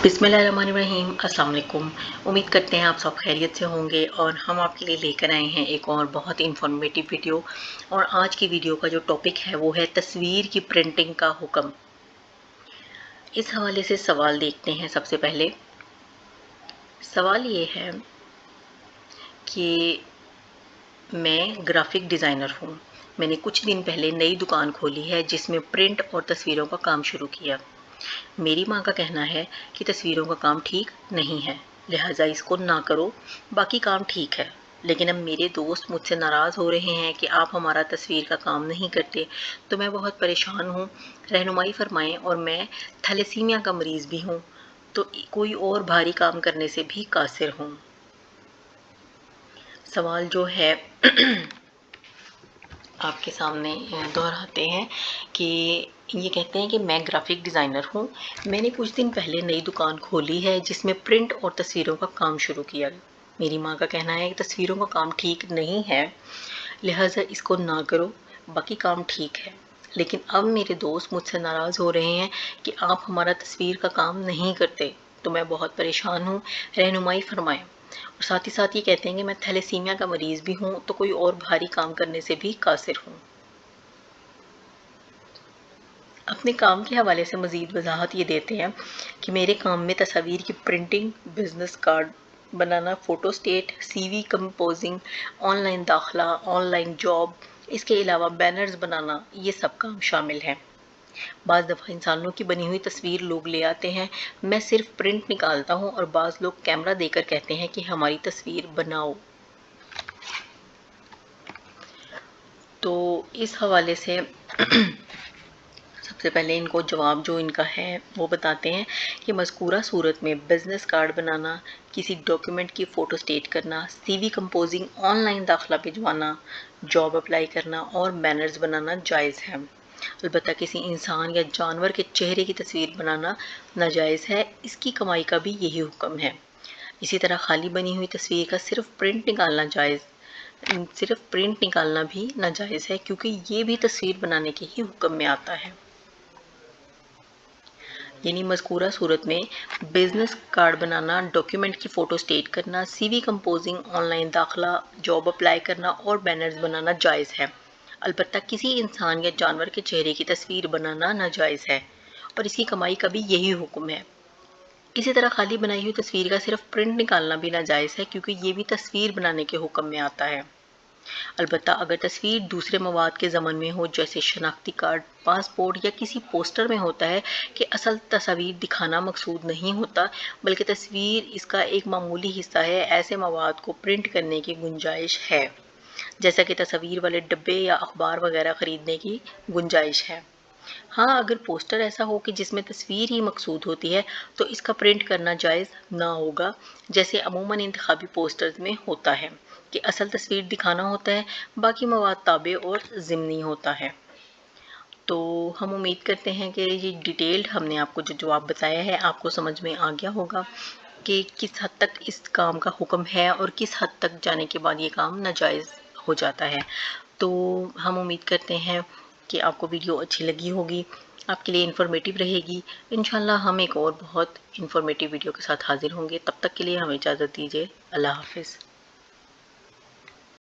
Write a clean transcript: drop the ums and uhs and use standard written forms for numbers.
बिस्मिल्लाहिर्रहमानिर्रहीम। अस्सलाम वालेकुम। उम्मीद करते हैं आप सब खैरियत से होंगे और हम आपके लिए लेकर आए हैं एक और बहुत इन्फॉर्मेटिव वीडियो। और आज की वीडियो का जो टॉपिक है वो है तस्वीर की प्रिंटिंग का हुक्म। इस हवाले से सवाल देखते हैं। सबसे पहले सवाल ये है कि मैं ग्राफिक डिज़ाइनर हूँ। मैंने कुछ दिन पहले नई दुकान खोली है जिसमें प्रिंट और तस्वीरों का काम शुरू किया। मेरी माँ का कहना है कि तस्वीरों का काम ठीक नहीं है, लिहाजा इसको ना करो, बाकी काम ठीक है। लेकिन अब मेरे दोस्त मुझसे नाराज़ हो रहे हैं कि आप हमारा तस्वीर का काम नहीं करते, तो मैं बहुत परेशान हूँ। रहनुमाई फरमाएं। और मैं थैलेसीमिया का मरीज़ भी हूँ, तो कोई और भारी काम करने से भी कासिर हूँ। सवाल जो है आपके सामने दोहराते हैं कि ये कहते हैं कि मैं ग्राफिक डिज़ाइनर हूँ। मैंने कुछ दिन पहले नई दुकान खोली है जिसमें प्रिंट और तस्वीरों का काम शुरू किया। मेरी माँ का कहना है कि तस्वीरों का काम ठीक नहीं है, लिहाजा इसको ना करो, बाकी काम ठीक है। लेकिन अब मेरे दोस्त मुझसे नाराज़ हो रहे हैं कि आप हमारा तस्वीर का काम नहीं करते, तो मैं बहुत परेशान हूँ। रहनुमाई फरमाएं। और साथ ही साथ ये कहते हैं कि मैं थैलेसीमिया का मरीज़ भी हूँ, तो कोई और भारी काम करने से भी कासिर हूँ। अपने काम के हवाले से मज़ीद वजाहत ये देते हैं कि मेरे काम में तस्वीर की प्रिंटिंग, बिज़नेस कार्ड बनाना, photostat, CV composing, online दाखिला, ऑनलाइन जॉब, इसके अलावा बैनर्स बनाना, ये सब काम शामिल है। बाज़ दफ़ा इंसानों की बनी हुई तस्वीर लोग ले आते हैं, मैं सिर्फ प्रिंट निकालता हूँ और बाज़ लोग कैमरा देकर कहते हैं कि हमारी तस्वीर बनाओ। तो इस हवाले से सबसे पहले इनको जवाब जो इनका है वो बताते हैं कि मज़कूरा सूरत में बिज़नेस कार्ड बनाना, किसी डॉक्यूमेंट की फ़ोटो स्टेट करना, CV कंपोजिंग, ऑनलाइन दाखिला भिजवाना, जॉब अप्लाई करना और बैनर्स बनाना जायज़ है। अलबत्ता किसी इंसान या जानवर के चेहरे की तस्वीर बनाना नाजायज़ है। इसकी कमाई का भी यही हुक्म है। इसी तरह खाली बनी हुई तस्वीर का सिर्फ प्रिंट निकालना भी नाजायज़ है, क्योंकि ये भी तस्वीर बनाने के ही हुक्म में आता है। यानी मज़कूरा सूरत में बिज़नेस कार्ड बनाना, डॉक्यूमेंट की फ़ोटो स्टेट करना, CV कंपोजिंग, ऑनलाइन दाखिला, जॉब अप्लाई करना और बैनर्स बनाना जायज़ है। अलबत्ता किसी इंसान या जानवर के चेहरे की तस्वीर बनाना नाजायज़ है और इसकी कमाई का भी यही हुक्म है। इसी तरह खाली बनाई हुई तस्वीर का सिर्फ प्रिंट निकालना भी नाजायज़ है, क्योंकि ये भी तस्वीर बनाने के हुक्म में आता है। अलबत्ता अगर तस्वीर दूसरे मवाद के ज़मन में हो, जैसे शनाख्ती कार्ड, पासपोर्ट या किसी पोस्टर में होता है कि असल तस्वीर दिखाना मकसूद नहीं होता, बल्कि तस्वीर इसका एक मामूली हिस्सा है, ऐसे मवाद को प्रिंट करने की गुंजाइश है, जैसा कि तस्वीर वाले डब्बे या अखबार वगैरह ख़रीदने की गुंजाइश है। हाँ, अगर पोस्टर ऐसा हो कि जिसमें तस्वीर ही मकसूद होती है, तो इसका प्रिंट करना जायज़ ना होगा, जैसे अमूमन इंतखाबी पोस्टर्स में होता है कि असल तस्वीर दिखाना होता है, बाकी मवाद ताबे और ज़िमनी होता है। तो हम उम्मीद करते हैं कि ये डिटेल्ड हमने आपको जो जवाब बताया है आपको समझ में आ गया होगा कि किस हद तक इस काम का हुक्म है और किस हद तक जाने के बाद ये काम नाजायज़ हो जाता है। तो हम उम्मीद करते हैं कि आपको वीडियो अच्छी लगी होगी, आपके लिए इन्फॉर्मेटिव रहेगी। इंशाल्लाह हम एक और बहुत इन्फॉर्मेटिव वीडियो के साथ हाज़िर होंगे। तब तक के लिए हमें इजाज़त दीजिए। अल्लाह हाफ़िज़।